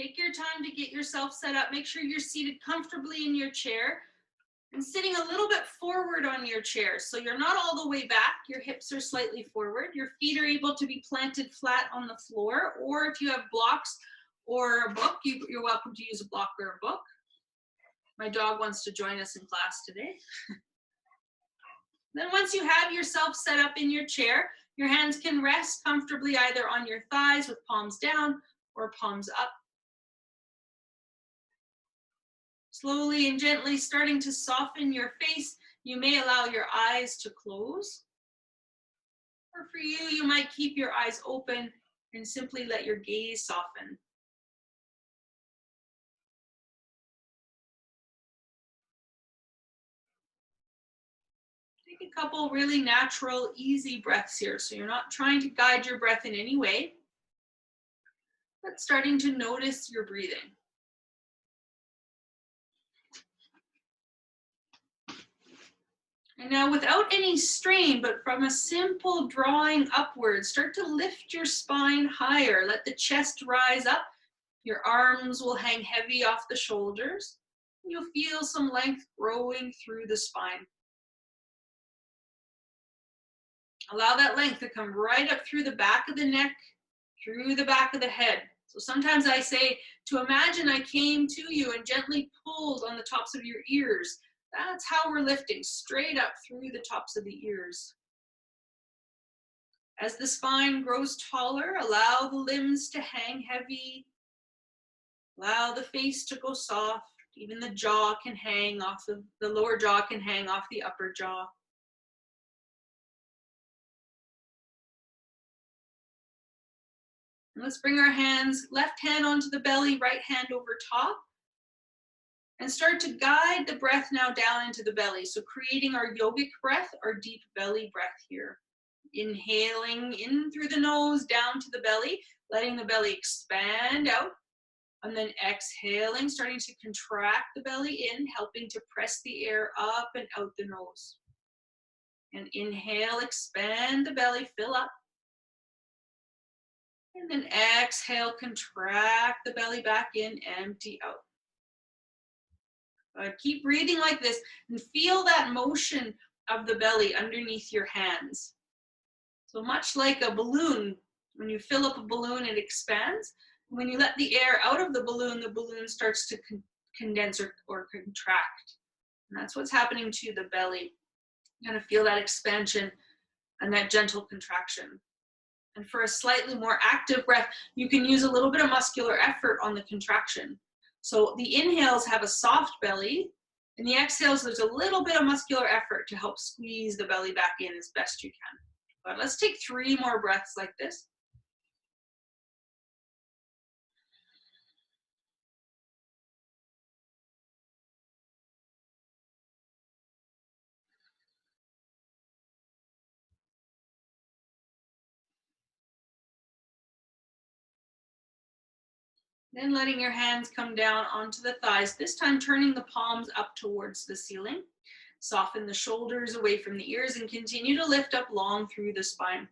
Take your time to get yourself set up. Make sure you're seated comfortably in your chair and sitting a little bit forward on your chair. So you're not all the way back. Your hips are slightly forward. Your feet are able to be planted flat on the floor. Or if you have blocks or a book, you're welcome to use a block or a book. My dog wants to join us in class today. Then once you have yourself set up in your chair, your hands can rest comfortably either on your thighs with palms down or palms up. Slowly and gently starting to soften your face. You may allow your eyes to close. Or for you, you might keep your eyes open and simply let your gaze soften. Take a couple really natural, easy breaths here. So you're not trying to guide your breath in any way, but starting to notice your breathing. And now without any strain, but from a simple drawing upwards, start to lift your spine higher. Let the chest rise up. Your arms will hang heavy off the shoulders. You'll feel some length growing through the spine. Allow that length to come right up through the back of the neck, through the back of the head. So sometimes I say to imagine I came to you and gently pulled on the tops of your ears. That's how we're lifting, straight up through the tops of the ears. As the spine grows taller, allow the limbs to hang heavy. Allow the face to go soft. Even the jaw can hang off the lower jaw can hang off the upper jaw. And let's bring our hands, left hand onto the belly, right hand over top. And start to guide the breath now down into the belly. So creating our yogic breath, our deep belly breath here. Inhaling in through the nose, down to the belly, letting the belly expand out. And then exhaling, starting to contract the belly in, helping to press the air up and out the nose. And inhale, expand the belly, fill up. And then exhale, contract the belly back in, empty out. Keep breathing like this and feel that motion of the belly underneath your hands. So much like a balloon, when you fill up a balloon, it expands. When you let the air out of the balloon starts to condense or contract. And that's what's happening to the belly. You're gonna feel that expansion and that gentle contraction. And for a slightly more active breath, you can use a little bit of muscular effort on the contraction. So the inhales have a soft belly, and the exhales, there's a little bit of muscular effort to help squeeze the belly back in as best you can. But let's take 3 more breaths like this. Then letting your hands come down onto the thighs, this time turning the palms up towards the ceiling. Soften the shoulders away from the ears and continue to lift up long through the spine.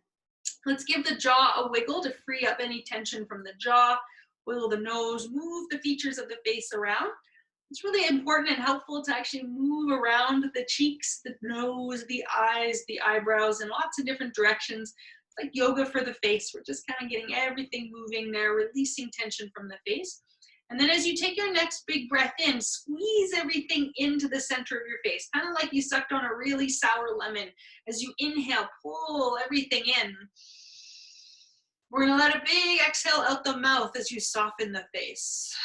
Let's give the jaw a wiggle to free up any tension from the jaw. Wiggle the nose, move the features of the face around. It's really important and helpful to actually move around the cheeks, the nose, the eyes, the eyebrows in lots of different directions. It's like yoga for the face. We're just kind of getting everything moving there, releasing tension from the face. And then as you take your next big breath in, squeeze everything into the center of your face, kind of like you sucked on a really sour lemon. As you inhale, pull everything in. We're gonna let a big exhale out the mouth as you soften the face.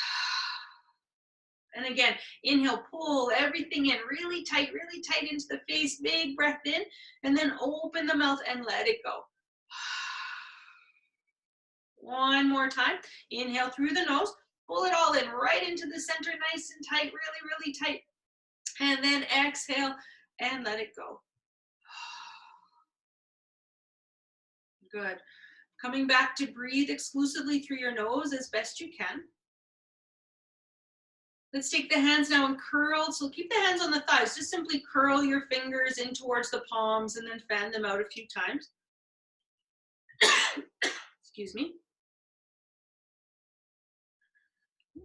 And again, inhale, pull everything in really tight into the face, big breath in, and then open the mouth and let it go. One more time, inhale through the nose, pull it all in right into the center, nice and tight, really tight. And then exhale and let it go. Good. Coming back to breathe exclusively through your nose as best you can. Let's take the hands now and curl. So keep the hands on the thighs. Just simply curl your fingers in towards the palms and then fan them out a few times. Excuse me.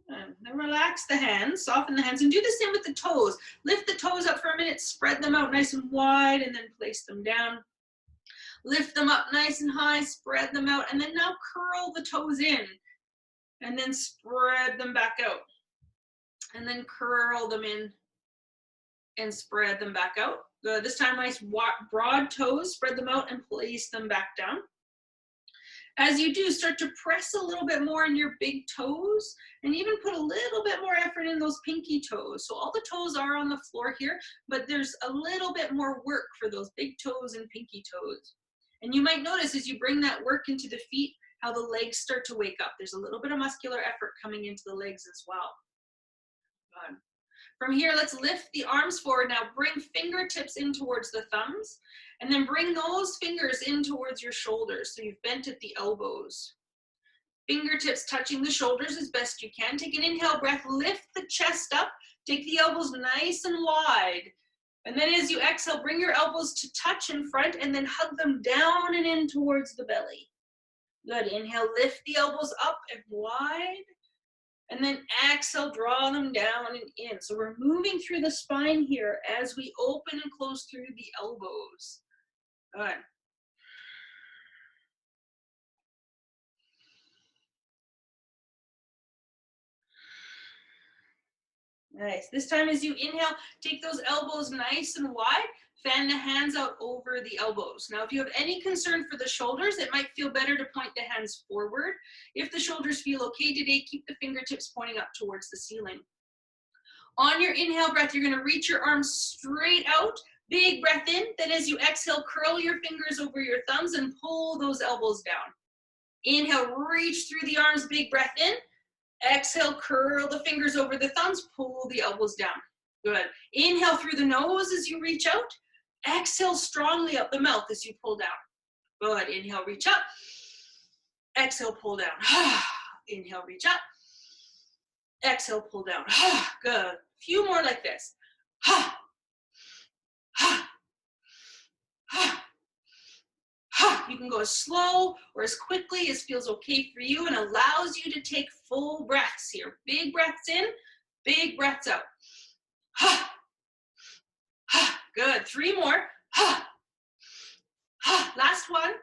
And then relax the hands, soften the hands, and do the same with the toes. Lift the toes up for a minute, spread them out nice and wide, and then place them down. Lift them up nice and high, spread them out, and then now curl the toes in, and then spread them back out. And then curl them in and spread them back out. Good. This time, nice broad toes, spread them out and place them back down. As you do, start to press a little bit more in your big toes and even put a little bit more effort in those pinky toes. So all the toes are on the floor here, but there's a little bit more work for those big toes and pinky toes. And you might notice as you bring that work into the feet, how the legs start to wake up. There's a little bit of muscular effort coming into the legs as well. Good. From here, let's lift the arms forward. Now bring fingertips in towards the thumbs, and then bring those fingers in towards your shoulders. So you've bent at the elbows. Fingertips touching the shoulders as best you can. Take an inhale breath, lift the chest up, take the elbows nice and wide. And then as you exhale, bring your elbows to touch in front and then hug them down and in towards the belly. Good, inhale, lift the elbows up and wide. And then exhale, draw them down and in. So we're moving through the spine here as we open and close through the elbows. Good. Nice. This time as you inhale, take those elbows nice and wide. Fan the hands out over the elbows. Now, if you have any concern for the shoulders, it might feel better to point the hands forward. If the shoulders feel okay today, keep the fingertips pointing up towards the ceiling. On your inhale breath, you're going to reach your arms straight out. Big breath in. Then as you exhale, curl your fingers over your thumbs and pull those elbows down. Inhale, reach through the arms, big breath in. Exhale, curl the fingers over the thumbs, pull the elbows down. Good. Inhale through the nose as you reach out. Exhale strongly up the mouth as you pull down. Good. Inhale, reach up. Exhale, pull down. Inhale, reach up. Exhale, pull down. Good. Few more like this. You can go as slow or as quickly as feels okay for you and allows you to take full breaths here. Big breaths in, big breaths out. Good. 3 more. Last one.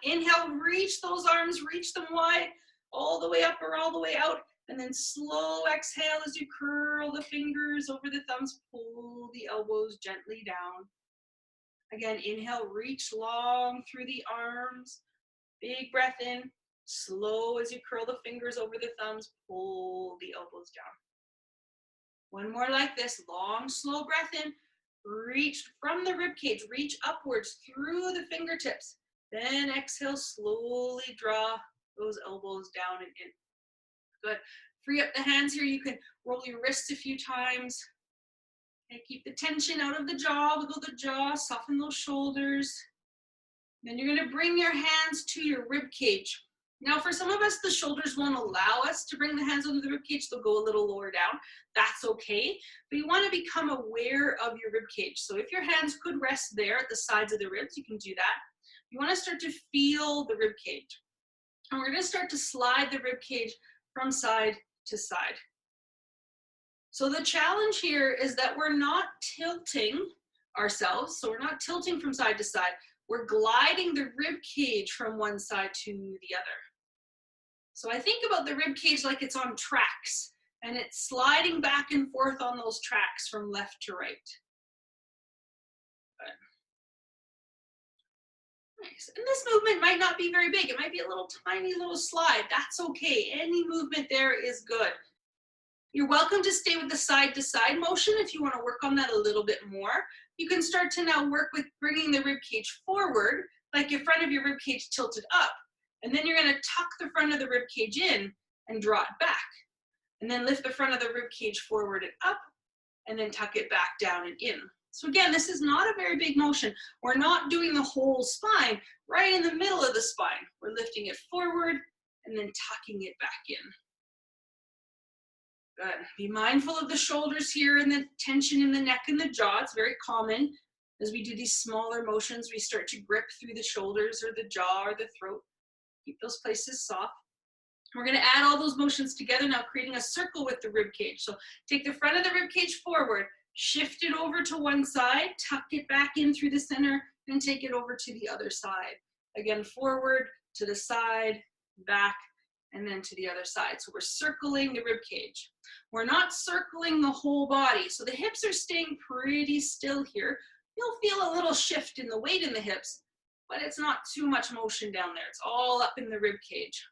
Inhale, reach those arms, reach them wide, all the way up or all the way out. And then slow exhale as you curl the fingers over the thumbs, pull the elbows gently down. Again, inhale, reach long through the arms. Big breath in, slow as you curl the fingers over the thumbs, pull the elbows down. One more like this, long, slow breath in, reach from the rib cage, reach upwards through the fingertips. Then exhale, slowly draw those elbows down and in. Good. Free up the hands here. You can roll your wrists a few times. And keep the tension out of the jaw, wiggle the jaw, soften those shoulders. Then you're going to bring your hands to your rib cage. Now, for some of us, the shoulders won't allow us to bring the hands under the rib cage. They'll go a little lower down. That's okay. But you want to become aware of your rib cage. So if your hands could rest there at the sides of the ribs, you can do that. You want to start to feel the rib cage. And we're going to start to slide the rib cage from side to side. So the challenge here is that we're not tilting ourselves. So we're not tilting from side to side. We're gliding the rib cage from one side to the other. So I think about the rib cage like it's on tracks and it's sliding back and forth on those tracks from left to right. Good. Nice. And this movement might not be very big. It might be a little tiny little slide. That's okay. Any movement there is good. You're welcome to stay with the side-to-side motion if you want to work on that a little bit more. You can start to now work with bringing the rib cage forward, like your front of your rib cage tilted up. And then you're going to tuck the front of the rib cage in and draw it back. And then lift the front of the rib cage forward and up, and then tuck it back down and in. So again, this is not a very big motion. We're not doing the whole spine. Right in the middle of the spine, we're lifting it forward and then tucking it back in. Good. Be mindful of the shoulders here and the tension in the neck and the jaw. It's very common as we do these smaller motions. We start to grip through the shoulders or the jaw or the throat. Keep those places soft. We're going to add all those motions together now, creating a circle with the rib cage. So take the front of the rib cage forward, shift it over to one side, tuck it back in through the center, and take it over to the other side. Again, forward, to the side, back, and then to the other side. So we're circling the rib cage. We're not circling the whole body. So the hips are staying pretty still here. You'll feel a little shift in the weight in the hips, but it's not too much motion down there. It's all up in the rib cage.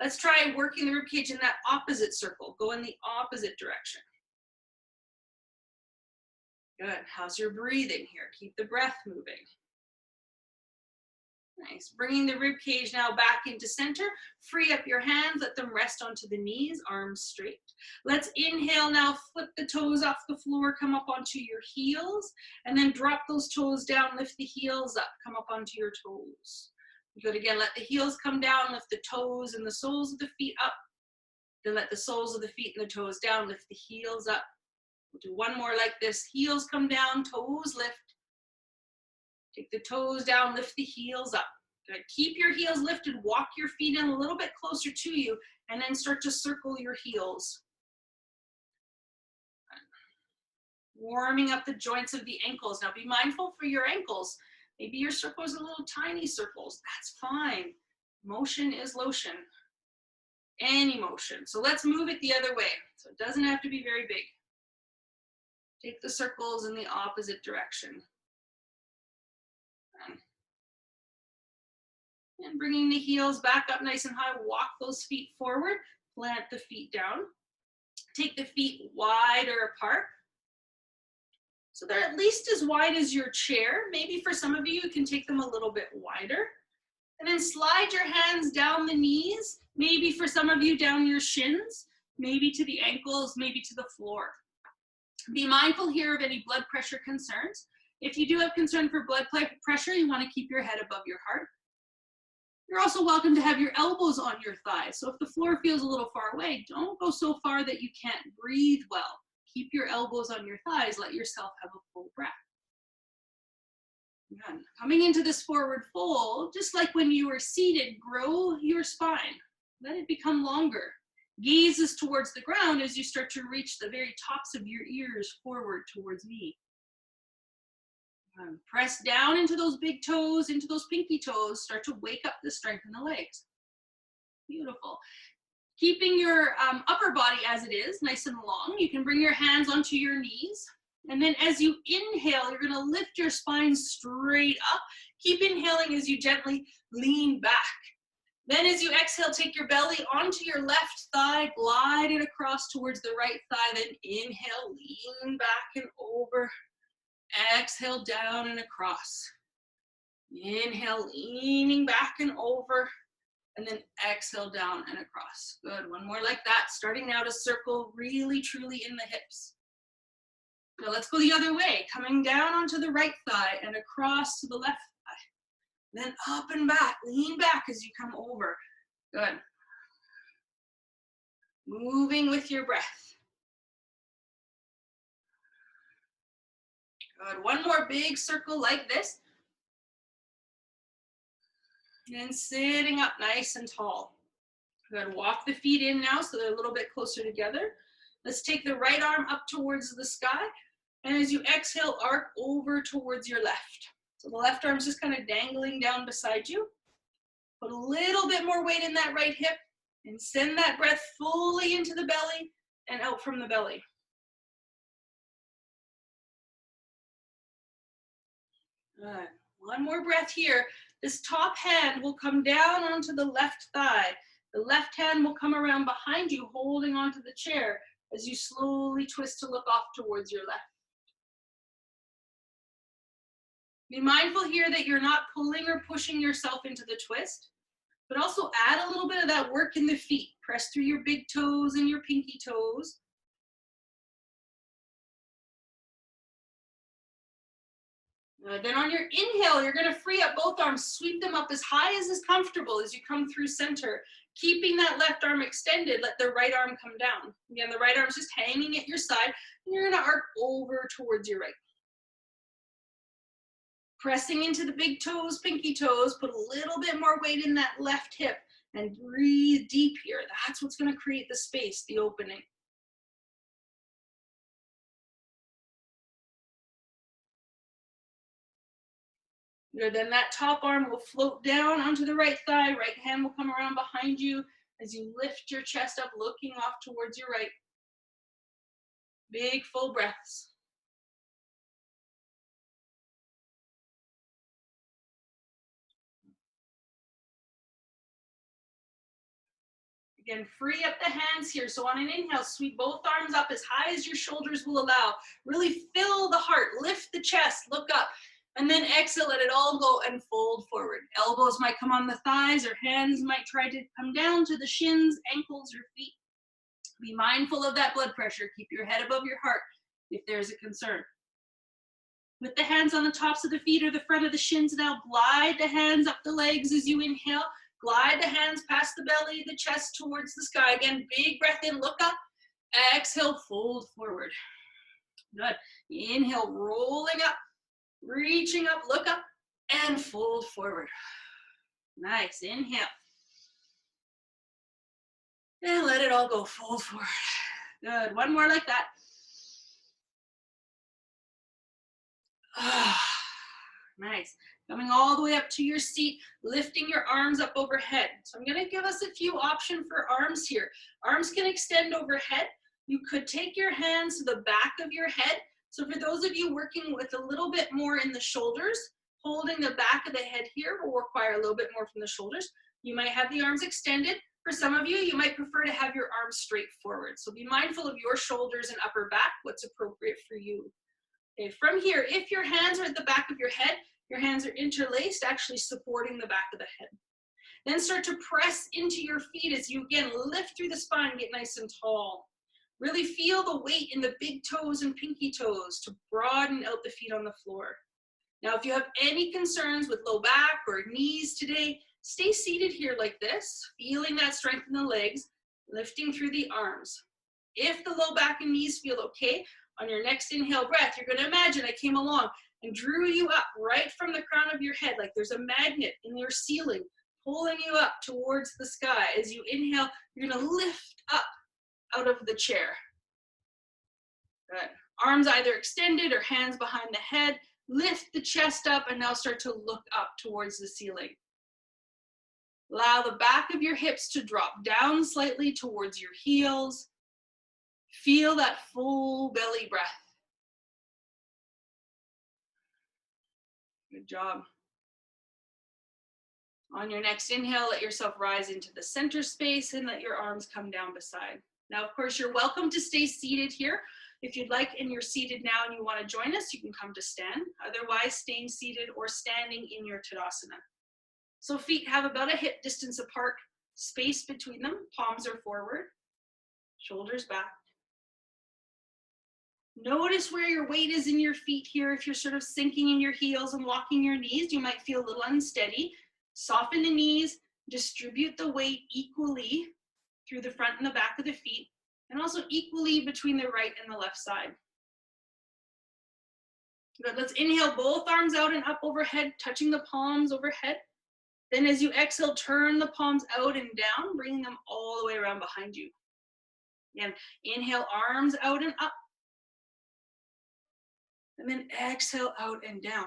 Let's try working the rib cage in that opposite circle. Go in the opposite direction. Good. How's your breathing here? Keep the breath moving. Nice. Bringing the rib cage now back into center. Free up your hands. Let them rest onto the knees, arms straight. Let's inhale now. Flip the toes off the floor. Come up onto your heels. And then drop those toes down. Lift the heels up. Come up onto your toes. Good. Again, let the heels come down. Lift the toes and the soles of the feet up. Then let the soles of the feet and the toes down. Lift the heels up. We'll do one more like this. Heels come down. Toes lift. Take the toes down, lift the heels up. Good. Keep your heels lifted, walk your feet in a little bit closer to you, and then start to circle your heels. Warming up the joints of the ankles. Now be mindful for your ankles. Maybe your circles are little tiny circles. That's fine. Motion is lotion. Any motion. So let's move it the other way. So it doesn't have to be very big. Take the circles in the opposite direction. And bringing the heels back up nice and high, walk those feet forward, plant the feet down. Take the feet wider apart. So they're at least as wide as your chair. Maybe for some of you, you can take them a little bit wider. And then slide your hands down the knees, maybe for some of you down your shins, maybe to the ankles, maybe to the floor. Be mindful here of any blood pressure concerns. If you do have concern for blood pressure, you want to keep your head above your heart. You're also welcome to have your elbows on your thighs. So if the floor feels a little far away, don't go so far that you can't breathe well. Keep your elbows on your thighs. Let yourself have a full breath. Good. Coming into this forward fold, just like when you were seated, grow your spine. Let it become longer. Gaze is towards the ground as you start to reach the very tops of your ears forward towards me. Press down into those big toes, into those pinky toes. Start to wake up the strength in the legs. Beautiful. Keeping your upper body as it is, nice and long. You can bring your hands onto your knees. And then as you inhale, you're going to lift your spine straight up. Keep inhaling as you gently lean back. Then as you exhale, take your belly onto your left thigh, glide it across towards the right thigh. Then inhale, lean back and over. Exhale, down and across. Inhale, leaning back and over. And then exhale, down and across. Good. One more like that. Starting now to circle really, truly in the hips. Now let's go the other way. Coming down onto the right thigh and across to the left thigh. Then up and back. Lean back as you come over. Good. Moving with your breath. Good. One more big circle like this. And sitting up nice and tall. Good. Walk the feet in now so they're a little bit closer together. Let's take the right arm up towards the sky. And as you exhale, arc over towards your left. So the left arm's just kind of dangling down beside you. Put a little bit more weight in that right hip and send that breath fully into the belly and out from the belly. Good. One more breath here. This top hand will come down onto the left thigh. The left hand will come around behind you, holding onto the chair as you slowly twist to look off towards your left. Be mindful here that you're not pulling or pushing yourself into the twist, but also add a little bit of that work in the feet. Press through your big toes and your pinky toes. Then on your inhale, you're going to free up both arms, sweep them up as high as is comfortable as you come through center. Keeping that left arm extended, let the right arm come down. Again, the right arm's just hanging at your side, and you're going to arc over towards your right. Pressing into the big toes, pinky toes, put a little bit more weight in that left hip And breathe deep here. That's what's going to create the space, the opening. Good, then that top arm will float down onto the right thigh. Right hand will come around behind you as you lift your chest up, looking off towards your right. Big full breaths. Again, free up the hands here. So on an inhale, sweep both arms up as high as your shoulders will allow. Really fill the heart, lift the chest, look up. And then exhale, let it all go and fold forward. Elbows might come on the thighs or hands might try to come down to the shins, ankles, or feet. Be mindful of that blood pressure. Keep your head above your heart if there's a concern. With the hands on the tops of the feet or the front of the shins now, glide the hands up the legs as you inhale. Glide the hands past the belly, the chest towards the sky. Again, big breath in, look up. Exhale, fold forward. Good. Inhale, rolling up, reaching up, look up, and fold forward. Nice. Inhale. And let it all go, fold forward. Good. One more like that. Nice. Coming all the way up to your seat, lifting your arms up overhead. So I'm going to give us a few options for arms here. Arms can extend overhead. You could take your hands to the back of your head. So for those of you working with a little bit more in the shoulders, holding the back of the head here will require a little bit more from the shoulders. You might have the arms extended. For some of you, you might prefer to have your arms straight forward. So be mindful of your shoulders and upper back, what's appropriate for you. Okay, from here, if your hands are at the back of your head, your hands are interlaced, actually supporting the back of the head. Then start to press into your feet as you again lift through the spine, get nice and tall. Really feel the weight in the big toes and pinky toes to broaden out the feet on the floor. Now, if you have any concerns with low back or knees today, stay seated here like this, feeling that strength in the legs, lifting through the arms. If the low back and knees feel okay, on your next inhale breath, you're going to imagine I came along and drew you up right from the crown of your head, like there's a magnet in your ceiling, pulling you up towards the sky. As you inhale, you're going to lift up out of the chair. Good. Arms either extended or hands behind the head. Lift the chest up and now start to look up towards the ceiling. Allow the back of your hips to drop down slightly towards your heels. Feel that full belly breath. Good job. On your next inhale, let yourself rise into the center space and let your arms come down beside. Now, of course, you're welcome to stay seated here. If you'd like and you're seated now and you want to join us, you can come to stand. Otherwise, staying seated or standing in your Tadasana. So feet have about a hip distance apart, space between them, palms are forward, shoulders back. Notice where your weight is in your feet here. If you're sort of sinking in your heels and locking your knees, you might feel a little unsteady. Soften the knees, distribute the weight equally through the front and the back of the feet, and also equally between the right and the left side. Good. Let's inhale both arms out and up overhead, touching the palms overhead. Then as you exhale, turn the palms out and down, bringing them all the way around behind you. Again, inhale, arms out and up. And then exhale out and down.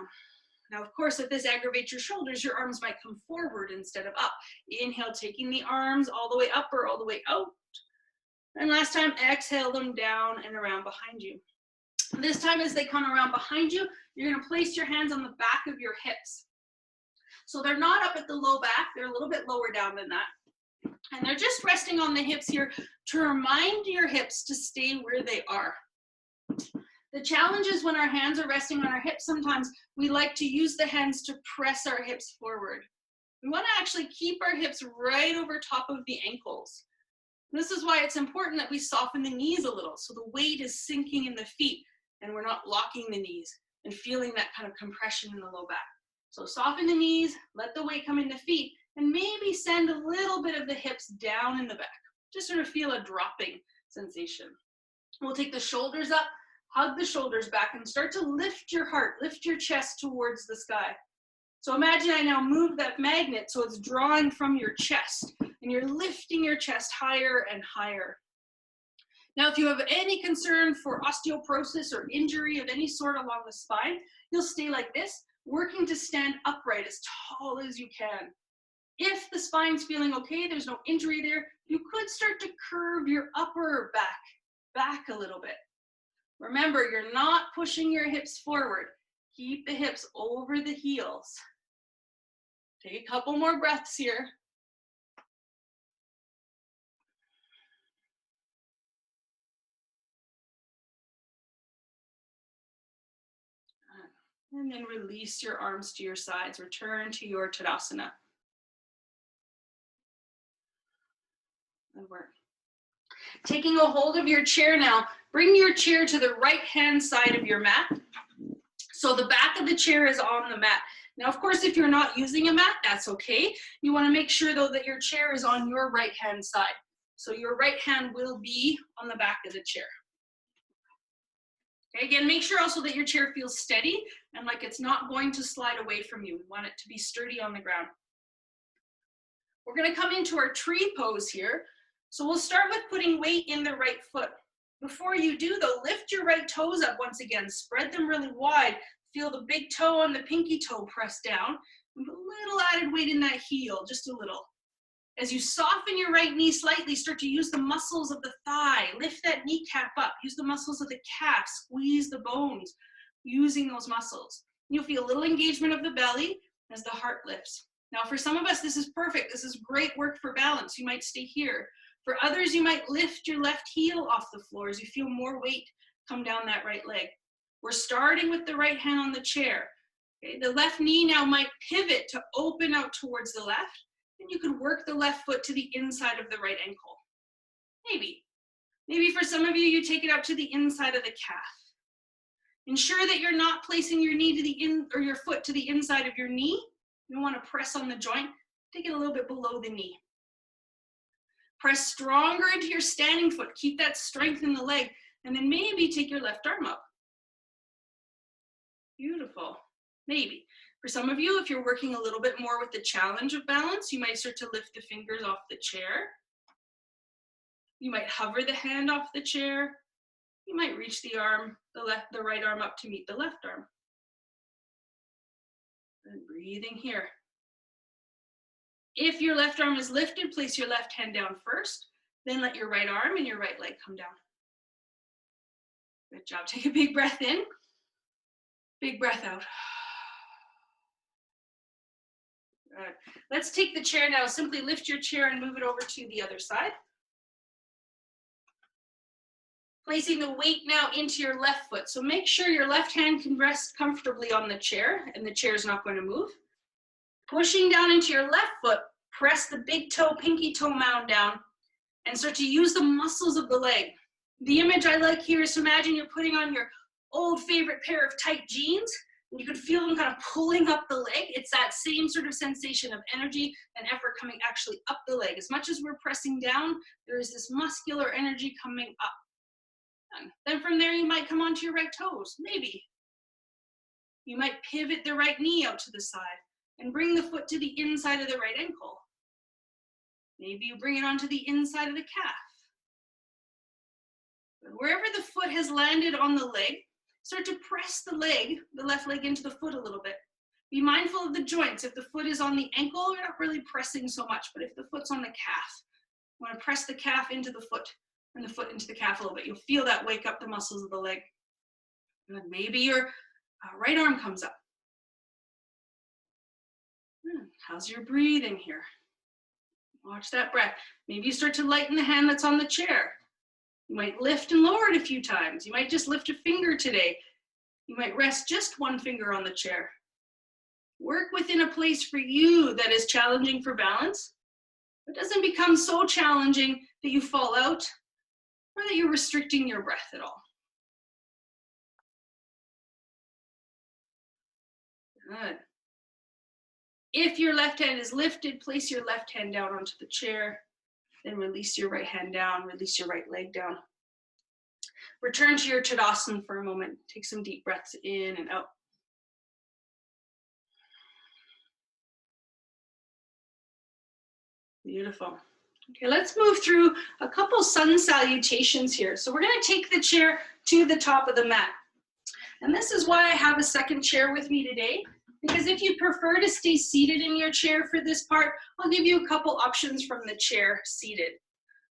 Now, of course, if this aggravates your shoulders, your arms might come forward instead of up. Inhale, taking the arms all the way up or all the way out. And last time, exhale them down and around behind you. This time, as they come around behind you, you're going to place your hands on the back of your hips. So they're not up at the low back. They're a little bit lower down than that. And they're just resting on the hips here to remind your hips to stay where they are. The challenge is when our hands are resting on our hips, sometimes we like to use the hands to press our hips forward. We want to actually keep our hips right over top of the ankles. This is why it's important that we soften the knees a little, so the weight is sinking in the feet and we're not locking the knees and feeling that kind of compression in the low back. So soften the knees, let the weight come in the feet, and maybe send a little bit of the hips down in the back. Just sort of feel a dropping sensation. We'll take the shoulders up, hug the shoulders back, and start to lift your heart, lift your chest towards the sky. So imagine I now move that magnet so it's drawing from your chest, and you're lifting your chest higher and higher. Now, if you have any concern for osteoporosis or injury of any sort along the spine, you'll stay like this, working to stand upright as tall as you can. If the spine's feeling okay, there's no injury there, you could start to curve your upper back a little bit. Remember, you're not pushing your hips forward. Keep the hips over the heels. Take a couple more breaths here. And then release your arms to your sides. Return to your Tadasana. Good work. Taking a hold of your chair now, bring your chair to the right-hand side of your mat. So the back of the chair is on the mat. Now, of course, if you're not using a mat, that's okay. You want to make sure, though, that your chair is on your right-hand side. So your right hand will be on the back of the chair. Okay, again, make sure also that your chair feels steady and like it's not going to slide away from you. We want it to be sturdy on the ground. We're going to come into our tree pose here. So we'll start with putting weight in the right foot. Before you do, though, lift your right toes up once again. Spread them really wide. Feel the big toe and the pinky toe press down. With a little added weight in that heel, just a little. As you soften your right knee slightly, start to use the muscles of the thigh. Lift that kneecap up. Use the muscles of the calf. Squeeze the bones using those muscles. You'll feel a little engagement of the belly as the heart lifts. Now, for some of us, this is perfect. This is great work for balance. You might stay here. For others, you might lift your left heel off the floor as you feel more weight come down that right leg. We're starting with the right hand on the chair. Okay? The left knee now might pivot to open out towards the left. And you could work the left foot to the inside of the right ankle. Maybe. Maybe for some of you, you take it up to the inside of the calf. Ensure that you're not placing your knee to the or your foot to the inside of your knee. You don't want to press on the joint. Take it a little bit below the knee. Press stronger into your standing foot. Keep that strength in the leg. And then maybe take your left arm up. Beautiful. Maybe. For some of you, if you're working a little bit more with the challenge of balance, you might start to lift the fingers off the chair. You might hover the hand off the chair. You might reach the arm, the right arm up to meet the left arm. And breathing here. If your left arm is lifted, place your left hand down first. Then let your right arm and your right leg come down. Good job. Take a big breath in. Big breath out. Good. Let's take the chair now. Simply lift your chair and move it over to the other side. Placing the weight now into your left foot. So make sure your left hand can rest comfortably on the chair and the chair is not going to move. Pushing down into your left foot, press the big toe, pinky toe mound down and start to use the muscles of the leg. The image I like here is to imagine you're putting on your old favorite pair of tight jeans. And you could feel them kind of pulling up the leg. It's that same sort of sensation of energy and effort coming actually up the leg. As much as we're pressing down, there is this muscular energy coming up. And then from there, you might come onto your right toes, maybe. You might pivot the right knee out to the side and bring the foot to the inside of the right ankle. Maybe you bring it onto the inside of the calf. But wherever the foot has landed on the leg, start to press the leg, the left leg into the foot a little bit. Be mindful of the joints. If the foot is on the ankle, you're not really pressing so much, but if the foot's on the calf, you want to press the calf into the foot and the foot into the calf a little bit. You'll feel that wake up the muscles of the leg. And then maybe your right arm comes up. How's your breathing here? Watch that breath. Maybe you start to lighten the hand that's on the chair. You might lift and lower it a few times. You might just lift a finger today. You might rest just one finger on the chair. Work within a place for you that is challenging for balance. It doesn't become so challenging that you fall out or that you're restricting your breath at all. Good. If your left hand is lifted, place your left hand down onto the chair. Then release your right hand down, release your right leg down. Return to your Tadasana for a moment. Take some deep breaths in and out. Beautiful. Okay, let's move through a couple sun salutations here. So we're going to take the chair to the top of the mat. And this is why I have a second chair with me today, because if you prefer to stay seated in your chair for this part, I'll give you a couple options from the chair seated.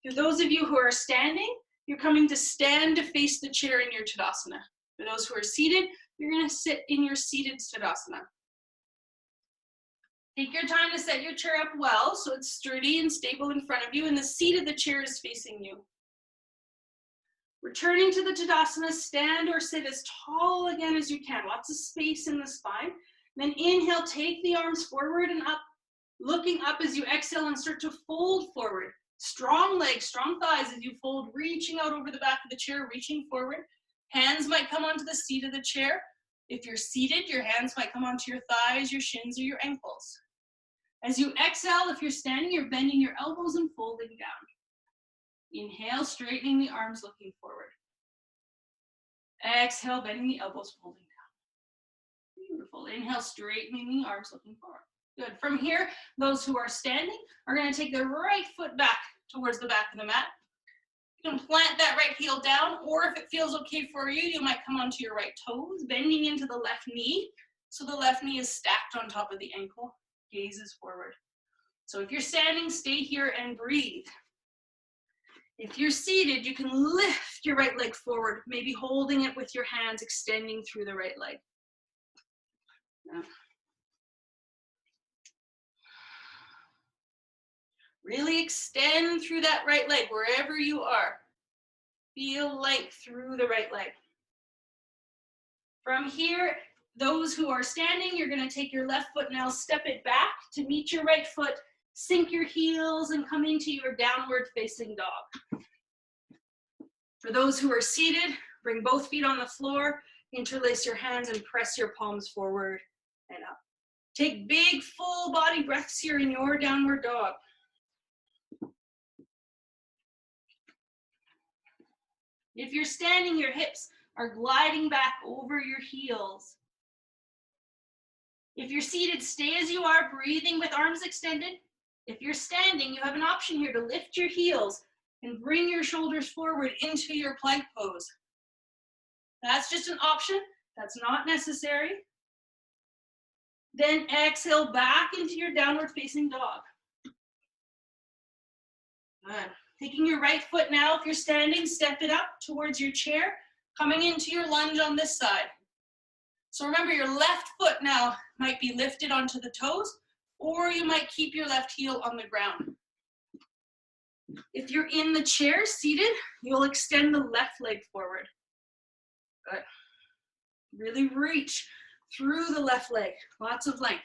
For those of you who are standing, you're coming to stand to face the chair in your Tadasana. For those who are seated, you're going to sit in your seated Tadasana. Take your time to set your chair up well so it's sturdy and stable in front of you and the seat of the chair is facing you. Returning to the Tadasana, stand or sit as tall again as you can. Lots of space in the spine. Then inhale, take the arms forward and up, looking up as you exhale and start to fold forward. Strong legs, strong thighs as you fold, reaching out over the back of the chair, reaching forward. Hands might come onto the seat of the chair. If you're seated, your hands might come onto your thighs, your shins, or your ankles. As you exhale, if you're standing, you're bending your elbows and folding down. Inhale, straightening the arms, looking forward. Exhale, bending the elbows, folding down. Beautiful. Inhale, straightening the arms, looking forward. Good. From here, those who are standing are going to take their right foot back towards the back of the mat. You can plant that right heel down, or if it feels okay for you, you might come onto your right toes, bending into the left knee. So the left knee is stacked on top of the ankle. Gaze is forward. So if you're standing, stay here and breathe. If you're seated, you can lift your right leg forward, maybe holding it with your hands, extending through the right leg. Now, really extend through that right leg, wherever you are. Feel length through the right leg. From here, those who are standing, you're going to take your left foot now, step it back to meet your right foot, sink your heels and come into your downward facing dog. For those who are seated, bring both feet on the floor, interlace your hands and press your palms forward and up. Take big full body breaths here in your downward dog. If you're standing, your hips are gliding back over your heels. If you're seated, stay as you are, breathing with arms extended. If you're standing, you have an option here to lift your heels and bring your shoulders forward into your plank pose. That's just an option. That's not necessary. Then exhale back into your downward facing dog. Good. Taking your right foot now, if you're standing, step it up towards your chair, coming into your lunge on this side. So remember, your left foot now might be lifted onto the toes, or you might keep your left heel on the ground. If you're in the chair, seated, you'll extend the left leg forward. Good. Really reach through the left leg, lots of length.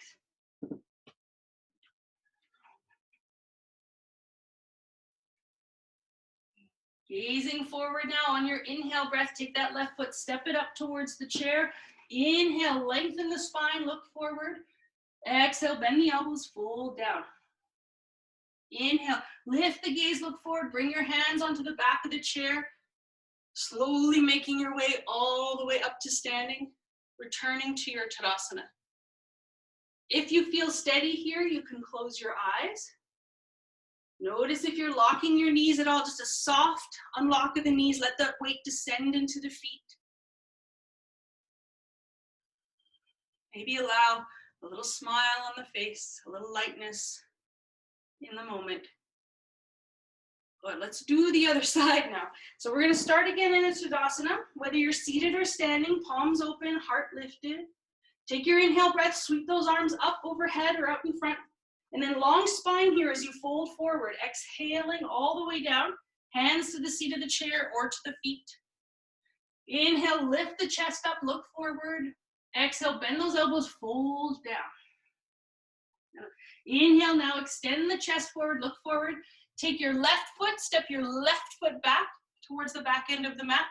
Gazing forward now on your inhale breath, take that left foot, step it up towards the chair. Inhale, lengthen the spine, look forward. Exhale, bend the elbows, fold down. Inhale, lift the gaze, look forward, bring your hands onto the back of the chair, slowly making your way all the way up to standing, returning to your Tadasana. If you feel steady here, you can close your eyes. Notice if you're locking your knees at all, just a soft unlock of the knees, let that weight descend into the feet. Maybe allow a little smile on the face, a little lightness in the moment. Good, let's do the other side now. So we're gonna start again in a Tadasana, whether you're seated or standing, palms open, heart lifted. Take your inhale breath, sweep those arms up overhead or up in front. And then long spine here as you fold forward, exhaling all the way down, hands to the seat of the chair or to the feet. Inhale, lift the chest up, look forward. Exhale, bend those elbows, fold down. Inhale, now extend the chest forward, look forward. Take your left foot, step your left foot back towards the back end of the mat.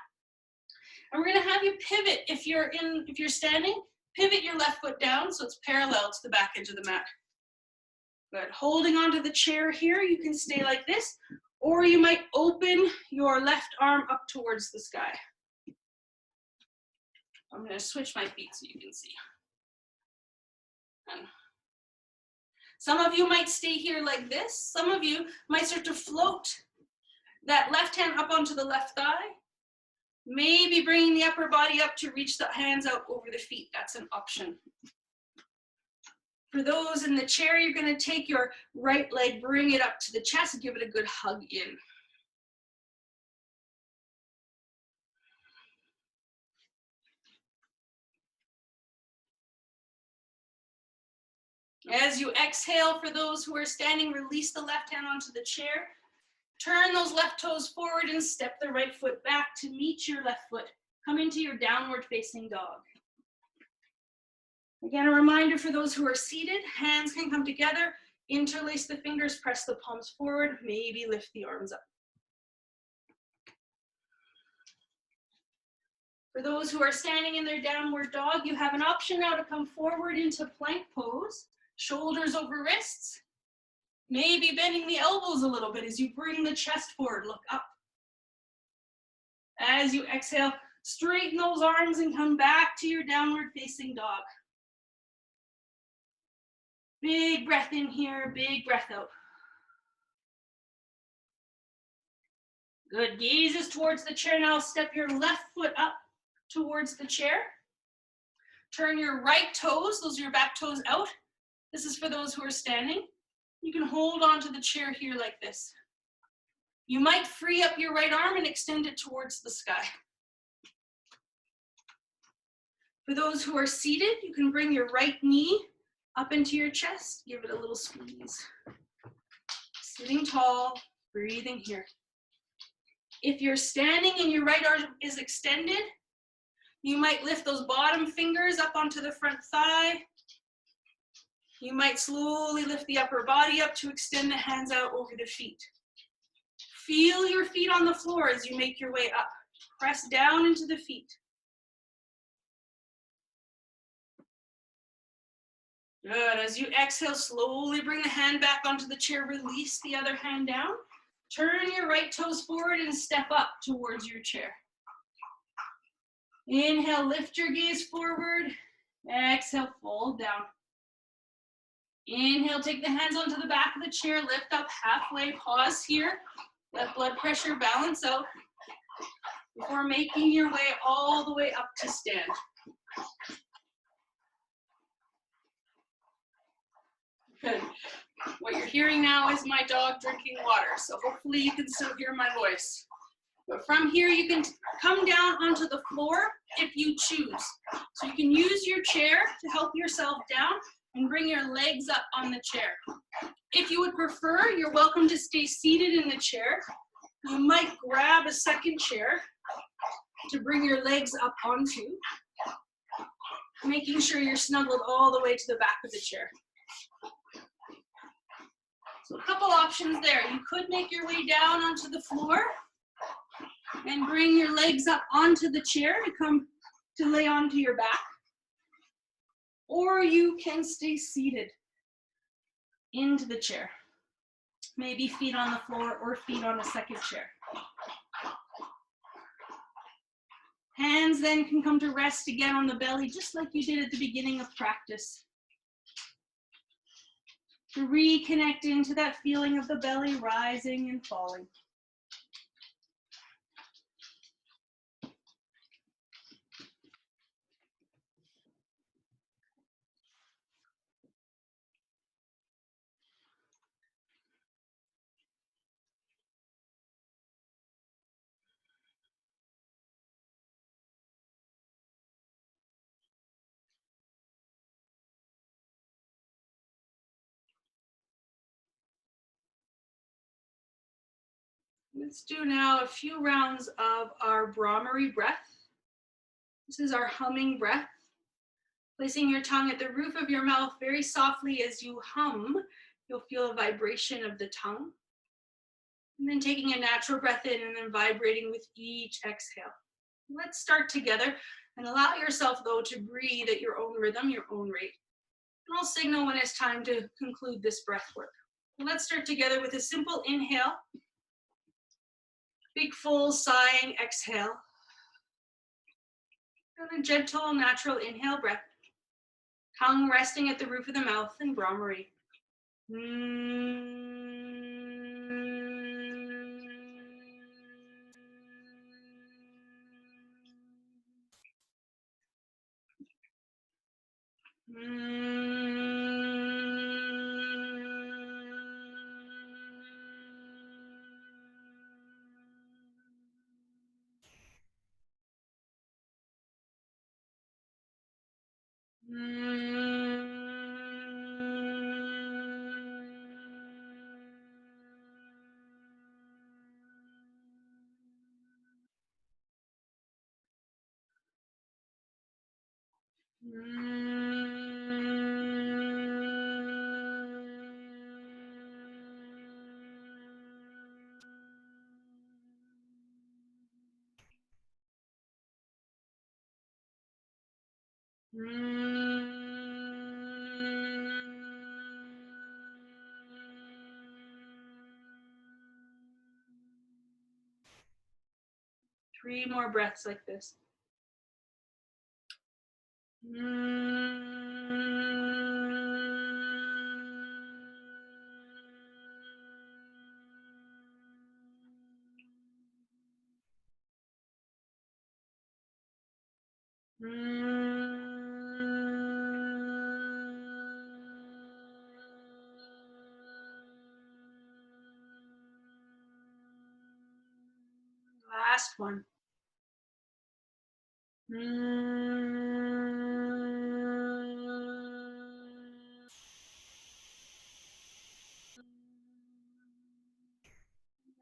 And we're gonna have you pivot if you're standing, pivot your left foot down so it's parallel to the back edge of the mat. Good. Holding onto the chair here, you can stay like this, or you might open your left arm up towards the sky. I'm going to switch my feet so you can see. Some of you might stay here like this. Some of you might start to float that left hand up onto the left thigh. Maybe bringing the upper body up to reach the hands out over the feet. That's an option. For those in the chair, you're going to take your right leg, bring it up to the chest, and give it a good hug in. As you exhale, for those who are standing, release the left hand onto the chair. Turn those left toes forward and step the right foot back to meet your left foot. Come into your downward facing dog. Again, a reminder for those who are seated, hands can come together, interlace the fingers, press the palms forward, maybe lift the arms up. For those who are standing in their downward dog, you have an option now to come forward into plank pose, shoulders over wrists, maybe bending the elbows a little bit as you bring the chest forward, look up. As you exhale, straighten those arms and come back to your downward facing dog. Big breath in here, big breath out. Good, gazes towards the chair. Now step your left foot up towards the chair. Turn your right toes, those are your back toes, out. This is for those who are standing. You can hold onto the chair here like this. You might free up your right arm and extend it towards the sky. For those who are seated, you can bring your right knee up into your chest, give it a little squeeze. Sitting tall, breathing here. If you're standing and your right arm is extended, you might lift those bottom fingers up onto the front thigh. You might slowly lift the upper body up to extend the hands out over the feet. Feel your feet on the floor as you make your way up. Press down into the feet. Good. As you exhale, slowly bring the hand back onto the chair. Release the other hand down. Turn your right toes forward and step up towards your chair. Inhale, lift your gaze forward. Exhale, fold down. Inhale, take the hands onto the back of the chair. Lift up halfway. Pause here. Let blood pressure balance out before making your way all the way up to stand. Good. What you're hearing now is my dog drinking water, so hopefully you can still hear my voice. But from here, you can come down onto the floor if you choose. So you can use your chair to help yourself down and bring your legs up on the chair. If you would prefer, you're welcome to stay seated in the chair. You might grab a second chair to bring your legs up onto, making sure you're snuggled all the way to the back of the chair. So a couple options there. You could make your way down onto the floor and bring your legs up onto the chair to come to lay onto your back. Or you can stay seated into the chair. Maybe feet on the floor or feet on a second chair. Hands then can come to rest again on the belly, just like you did at the beginning of practice. To reconnect into that feeling of the belly rising and falling. Let's do now a few rounds of our Brahmari breath. This is our humming breath. Placing your tongue at the roof of your mouth very softly as you hum, you'll feel a vibration of the tongue. And then taking a natural breath in and then vibrating with each exhale. Let's start together and allow yourself though to breathe at your own rhythm, your own rate. And I'll signal when it's time to conclude this breath work. Let's start together with a simple inhale. Big full sighing exhale. And a gentle natural inhale breath. Tongue resting at the roof of the mouth in Brahmari. Three more breaths like this. Last one.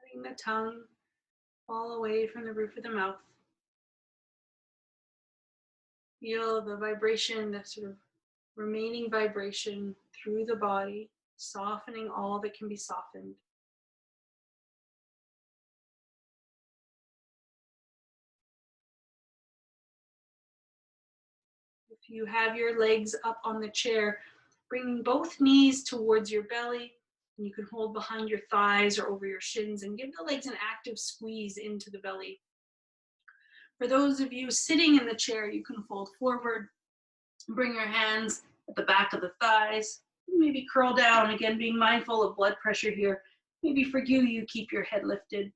Letting the tongue fall away from the roof of the mouth. Feel the vibration, the sort of remaining vibration through the body, softening all that can be softened. If you have your legs up on the chair, bringing both knees towards your belly, and you can hold behind your thighs or over your shins and give the legs an active squeeze into the belly. For those of you sitting in the chair, you can fold forward, bring your hands at the back of the thighs, maybe curl down, again being mindful of blood pressure here. Maybe for you, you keep your head lifted.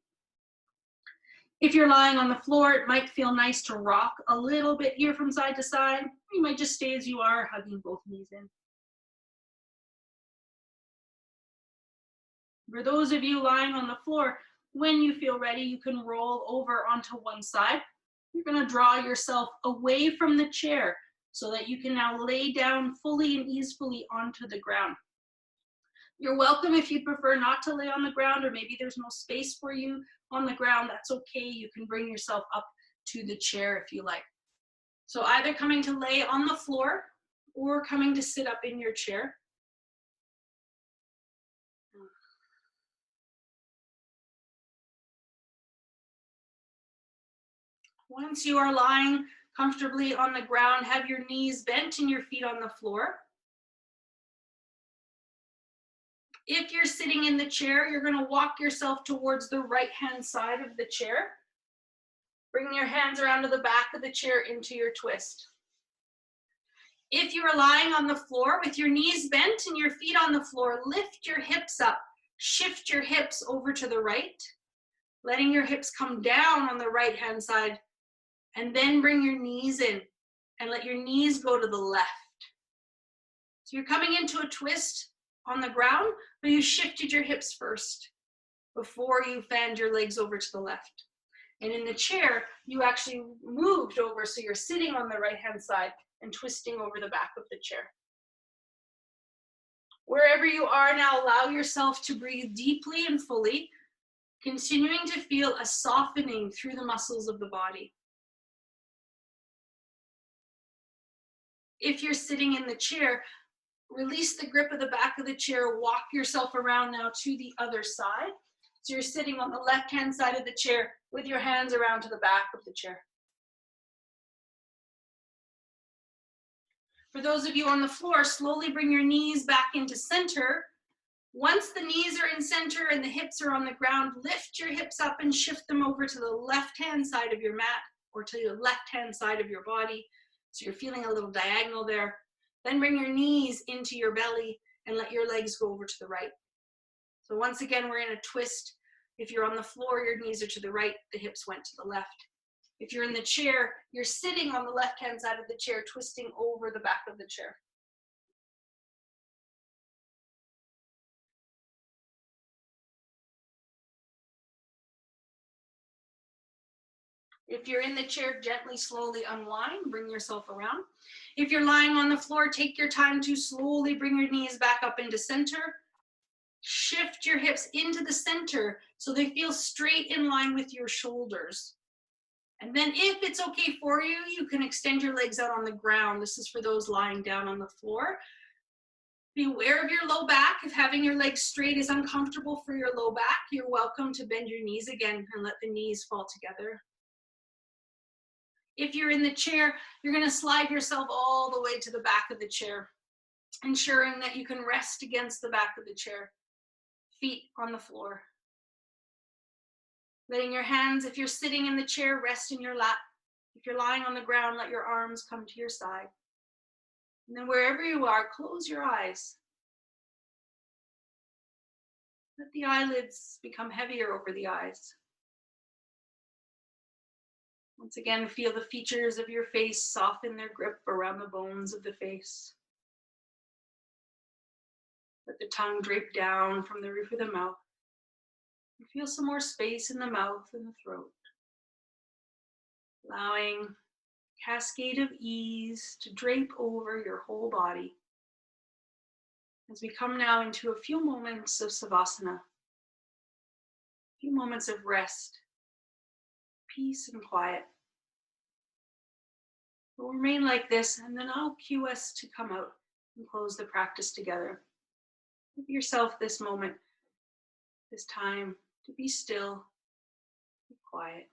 If you're lying on the floor, it might feel nice to rock a little bit here from side to side. You might just stay as you are, hugging both knees in. For those of you lying on the floor, when you feel ready, you can roll over onto one side. You're going to draw yourself away from the chair so that you can now lay down fully and easily onto the ground. You're welcome if you prefer not to lay on the ground, or maybe there's no space for you on the ground. That's okay. You can bring yourself up to the chair if you like. So either coming to lay on the floor or coming to sit up in your chair. Once you are lying comfortably on the ground, have your knees bent and your feet on the floor. If you're sitting in the chair, you're going to walk yourself towards the right-hand side of the chair. Bring your hands around to the back of the chair into your twist. If you are lying on the floor with your knees bent and your feet on the floor, lift your hips up. Shift your hips over to the right, letting your hips come down on the right-hand side, and then bring your knees in and let your knees go to the left. So you're coming into a twist on the ground, but you shifted your hips first before you fanned your legs over to the left. And in the chair, you actually moved over, so you're sitting on the right-hand side and twisting over the back of the chair. Wherever you are now, allow yourself to breathe deeply and fully, continuing to feel a softening through the muscles of the body. If you're sitting in the chair, release the grip of the back of the chair, walk yourself around now to the other side. So you're sitting on the left-hand side of the chair with your hands around to the back of the chair. For those of you on the floor, slowly bring your knees back into center. Once the knees are in center and the hips are on the ground, lift your hips up and shift them over to the left-hand side of your mat or to the left-hand side of your body. So you're feeling a little diagonal there. Then bring your knees into your belly and let your legs go over to the right. So once again, we're in a twist. If you're on the floor, your knees are to the right, the hips went to the left. If you're in the chair, you're sitting on the left-hand side of the chair, twisting over the back of the chair. If you're in the chair, gently, slowly unwind, bring yourself around. If you're lying on the floor, take your time to slowly bring your knees back up into center. Shift your hips into the center so they feel straight in line with your shoulders. And then if it's okay for you, you can extend your legs out on the ground. This is for those lying down on the floor. Be aware of your low back. If having your legs straight is uncomfortable for your low back, you're welcome to bend your knees again and let the knees fall together. If you're in the chair, you're going to slide yourself all the way to the back of the chair, ensuring that you can rest against the back of the chair, feet on the floor. Letting your hands, if you're sitting in the chair, rest in your lap. If you're lying on the ground, let your arms come to your side. And then wherever you are, close your eyes. Let the eyelids become heavier over the eyes. Once again, feel the features of your face soften their grip around the bones of the face. Let the tongue drape down from the roof of the mouth. And feel some more space in the mouth and the throat. Allowing a cascade of ease to drape over your whole body. As we come now into a few moments of Savasana. A few moments of rest, peace and quiet. We'll remain like this, and then I'll cue us to come out and close the practice together. Give yourself this moment, this time to be still, be quiet.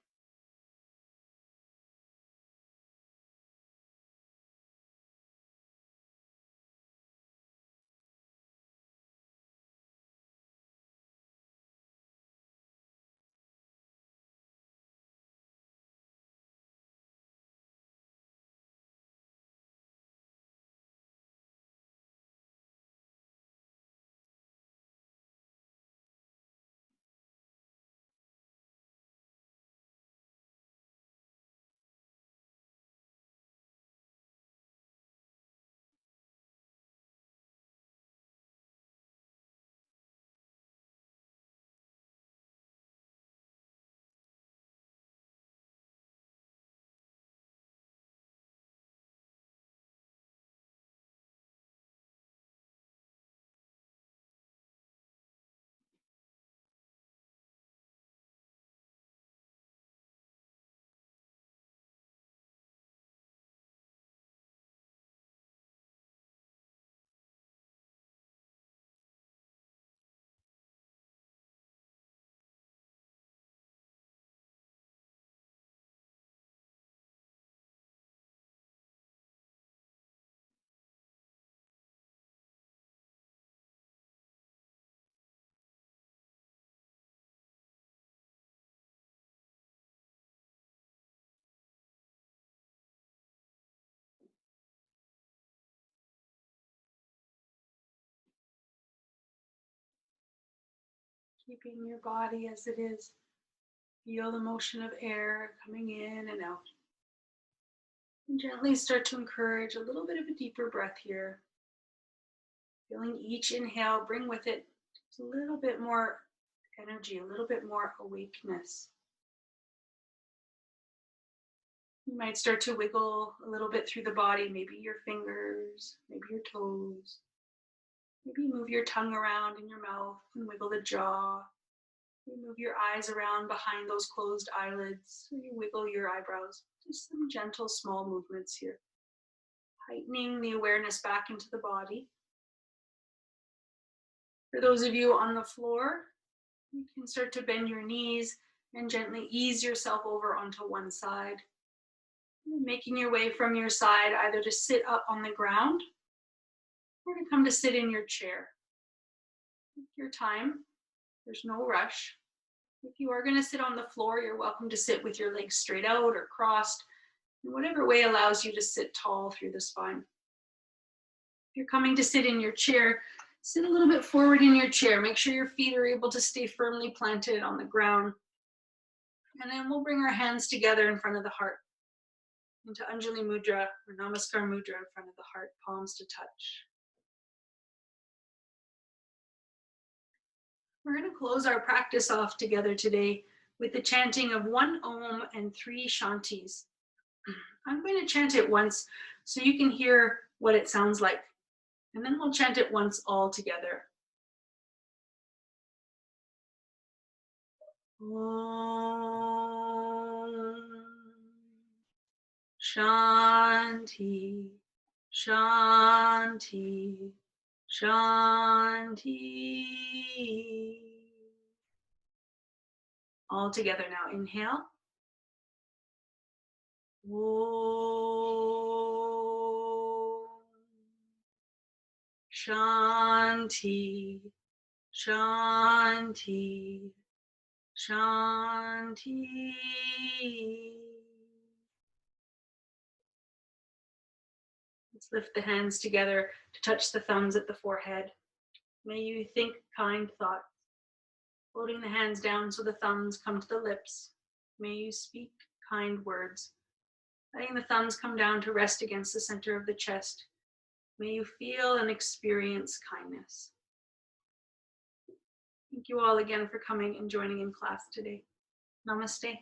Keeping your body as it is. Feel the motion of air coming in and out. And gently start to encourage a little bit of a deeper breath here. Feeling each inhale, bring with it just a little bit more energy, a little bit more awakeness. You might start to wiggle a little bit through the body, maybe your fingers, maybe your toes. Maybe move your tongue around in your mouth and wiggle the jaw. You move your eyes around behind those closed eyelids. You wiggle your eyebrows. Just some gentle, small movements here. Heightening the awareness back into the body. For those of you on the floor, you can start to bend your knees and gently ease yourself over onto one side. And making your way from your side either to sit up on the ground or to come to sit in your chair. Take your time. There's no rush. If you are going to sit on the floor, you're welcome to sit with your legs straight out or crossed, in whatever way allows you to sit tall through the spine. If you're coming to sit in your chair, Sit a little bit forward in your chair. Make sure your feet are able to stay firmly planted on the ground. And then we'll bring our hands together in front of the heart into Anjali Mudra or Namaskar Mudra in front of the heart, palms to touch. We're going to close our practice off together today with the chanting of 1 Om and 3 Shantis. I'm going to chant it once so you can hear what it sounds like. And then we'll chant it once all together. Om Shanti, Shanti, Shanti. All together now. Inhale. Om Shanti, Shanti, Shanti. Let's lift the hands together to touch the thumbs at the forehead. May you think kind thoughts. Holding the hands down so the thumbs come to the lips. May you speak kind words. Letting the thumbs come down to rest against the center of the chest. May you feel and experience kindness. Thank you all again for coming and joining in class today. Namaste.